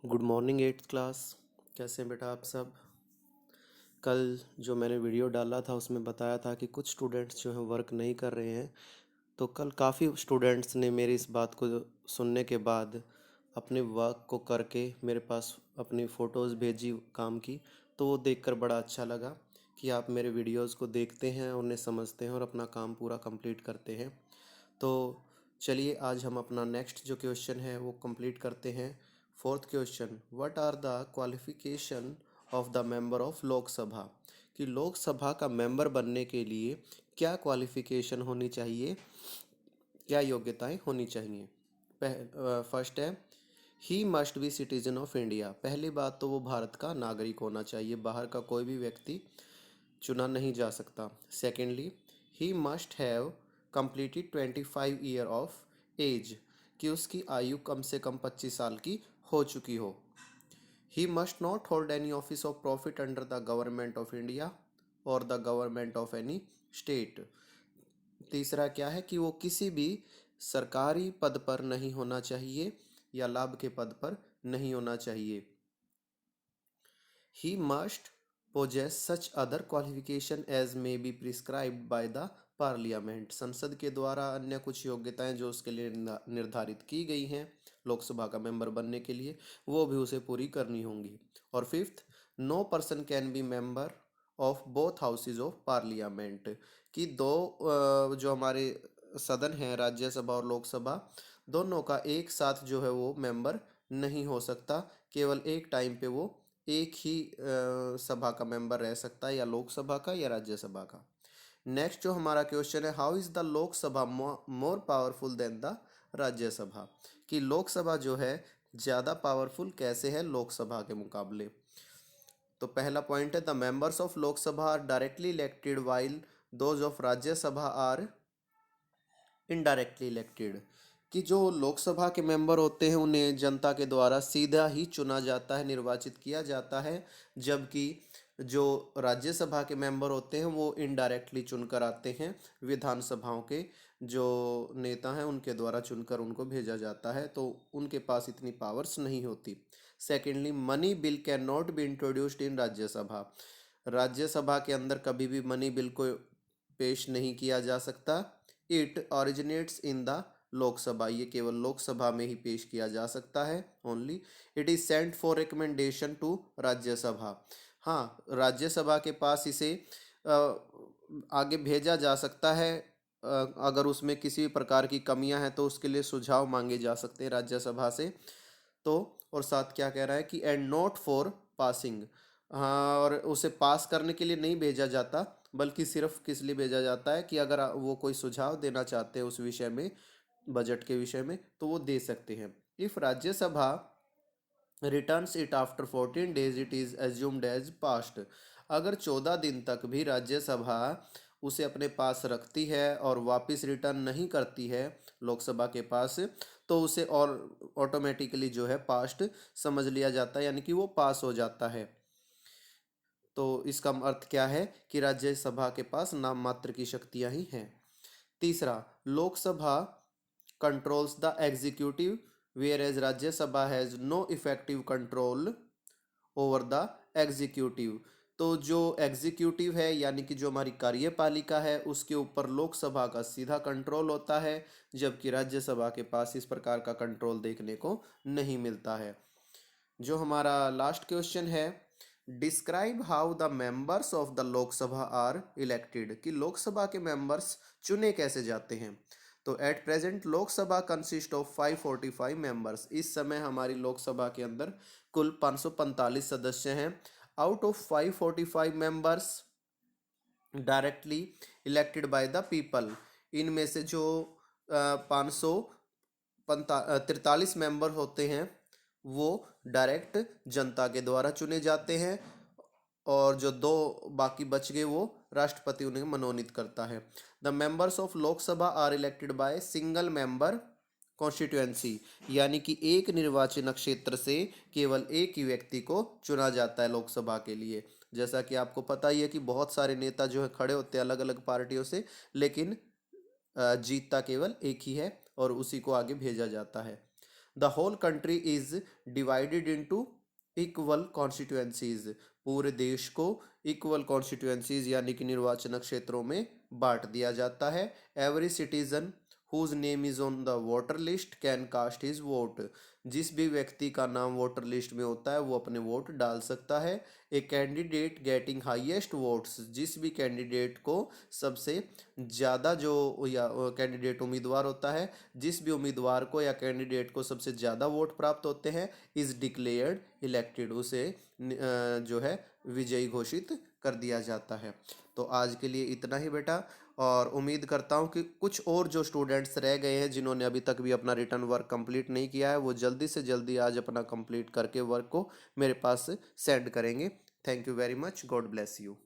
Good morning eighth class. कैसे हैं बेटा आप सब। कल जो मैंने वीडियो डाला था उसमें बताया था कि कुछ स्टूडेंट्स जो हैं वर्क नहीं कर रहे हैं। तो कल काफ़ी स्टूडेंट्स ने मेरी इस बात को सुनने के बाद अपने वर्क को करके मेरे पास अपनी फ़ोटोज़ भेजी काम की। तो वो देखकर बड़ा अच्छा लगा कि आप मेरे वीडियोज़ को देखते हैं, उन्हें समझते हैं और अपना काम पूरा कंप्लीट करते हैं। तो चलिए आज हम अपना नेक्स्ट जो क्वेश्चन है वो कंप्लीट करते हैं। Fourth question, what are the qualification of the member of Lok Sabha. कि लोकसभा का मेंबर बनने के लिए क्या क्वालिफिकेशन होनी चाहिए, क्या योग्यताएं होनी चाहिए। फर्स्ट है, he must be citizen of India. पहली बात तो वो भारत का नागरिक होना चाहिए, बाहर का कोई भी व्यक्ति चुना नहीं जा सकता। Secondly, he must have completed 25 year of age, कि उसकी आयु कम से कम 25 साल की हो चुकी हो। He must not hold any office of profit under the government of India और the government of any state. तीसरा क्या है कि वो किसी भी सरकारी पद पर नहीं होना चाहिए या लाभ के पद पर नहीं होना चाहिए। He must possess such other qualification as may be prescribed by the parliament। संसद के द्वारा अन्य कुछ योग्यताएं जो उसके लिए निर्धारित की गई हैं लोकसभा का मेंबर बनने के लिए, वो भी उसे पूरी करनी होंगी। और fifth, no person can be member of both houses of parliament. कि दो जो हमारे सदन हैं राज्यसभा और लोकसभा, दोनों का एक साथ जो है वो मेंबर नहीं हो सकता। केवल एक टाइम पे वो एक ही सभा का मेंबर रह सकता है, या लोकसभा का या राज्यसभा का। नेक्स्ट जो हमारा क्वेश्चन है, how is the Lok Sabha more powerful than the Rajya Sabha. कि लोकसभा जो है ज़्यादा पावरफुल कैसे है लोकसभा के मुकाबले। तो पहला पॉइंट है, the members of Lok Sabha are directly elected while those of Rajya Sabha are indirectly elected. कि जो लोकसभा के मेंबर होते हैं उन्हें जनता के द्वारा सीधा ही चुना जाता है, निर्वाचित किया जाता है, जबकि जो राज्यसभा के मेंबर होते हैं वो इनडायरेक्टली चुनकर आते हैं। विधानसभाओं के जो नेता हैं उनके द्वारा चुनकर उनको भेजा जाता है, तो उनके पास इतनी पावर्स नहीं होती। Secondly, money bill can not be introduced in Rajya Sabha. Rajya Sabha के अंदर कभी भी मनी बिल को पेश नहीं किया जा सकता। It originates in the Lok Sabha. ये केवल लोकसभा में ही पेश किया जा सकता है only. It is sent for recommendation to Rajya Sabha. हाँ, राज्यसभा के पास इसे आगे भेजा जा सकता है। अगर उसमें किसी भी प्रकार की कमियां हैं तो उसके लिए सुझाव मांगे जा सकते हैं राज्यसभा से। तो और साथ क्या कह रहा है कि एंड नॉट फॉर पासिंग। हाँ, और उसे पास करने के लिए नहीं भेजा जाता, बल्कि सिर्फ किस लिए भेजा जाता है कि अगर वो कोई सुझाव देना चाहते हैं उस विषय में, बजट के विषय में, तो वो दे सकते हैं। If Rajya Sabha returns it after 14 days it is assumed as passed. अगर 14 दिन तक भी राज्यसभा उसे अपने पास रखती है और वापस रिटर्न नहीं करती है लोकसभा के पास, तो उसे और ऑटोमेटिकली जो है पास्ट समझ लिया जाता है, यानी कि वो पास हो जाता है। तो इसका अर्थ क्या है कि राज्यसभा के पास नाम मात्र की शक्तियां ही हैं। तीसरा, Lok Sabha controls the executive whereas Rajya Sabha has no effective control over the executive. तो जो एग्जीक्यूटिव है यानी कि जो हमारी कार्यपालिका है उसके ऊपर लोकसभा का सीधा कंट्रोल होता है, जबकि राज्यसभा के पास इस प्रकार का कंट्रोल देखने को नहीं मिलता है। जो हमारा लास्ट क्वेश्चन है, describe how the members of the Lok Sabha are elected. कि लोकसभा के मेंबर्स चुने कैसे जाते हैं। तो at present Lok Sabha consist of 545 members. इस समय हमारी लोकसभा के अंदर कुल 545 सदस्य हैं। Out of 545 members directly elected by the people. इनमें से जो 543 मेंबर होते हैं वो डायरेक्ट जनता के द्वारा चुने जाते हैं, और जो दो बाकी बच गए वो राष्ट्रपति उन्हें मनोनीत करता है। The members of Lok Sabha are elected by single member constituency. यानी कि एक निर्वाचन क्षेत्र से केवल एक ही व्यक्ति को चुना जाता है लोकसभा के लिए। जैसा कि आपको पता ही है कि बहुत सारे नेता जो है खड़े होते हैं अलग अलग पार्टियों से, लेकिन जीतता केवल एक ही है और उसी को आगे भेजा जाता है। The whole country is divided into equal constituencies. पूरे देश को इक्वल कॉन्स्टिट्यूएंसीज यानी कि निर्वाचन क्षेत्रों में बांट दिया जाता है। Every citizen whose name is on the voter list can cast his vote. जिस भी व्यक्ति का नाम वोटर लिस्ट में होता है वो अपने वोट डाल सकता है। A candidate getting highest votes, जिस भी कैंडिडेट को सबसे ज़्यादा जो या कैंडिडेट उम्मीदवार होता है, जिस भी उम्मीदवार को या कैंडिडेट को सबसे ज़्यादा वोट प्राप्त होते हैं, इज़ डिक्लेयर्ड इलेक्टेड, उसे जो है विजयी घोषित कर दिया जाता है। तो आज के लिए इतना ही बेटा, और उम्मीद करता हूँ कि कुछ और जो स्टूडेंट्स रह गए हैं जिन्होंने अभी तक भी अपना रिटर्न वर्क कंप्लीट नहीं किया है, वो जल्दी से जल्दी आज अपना कंप्लीट करके वर्क को मेरे पास सेंड करेंगे। Thank you very much, God bless you.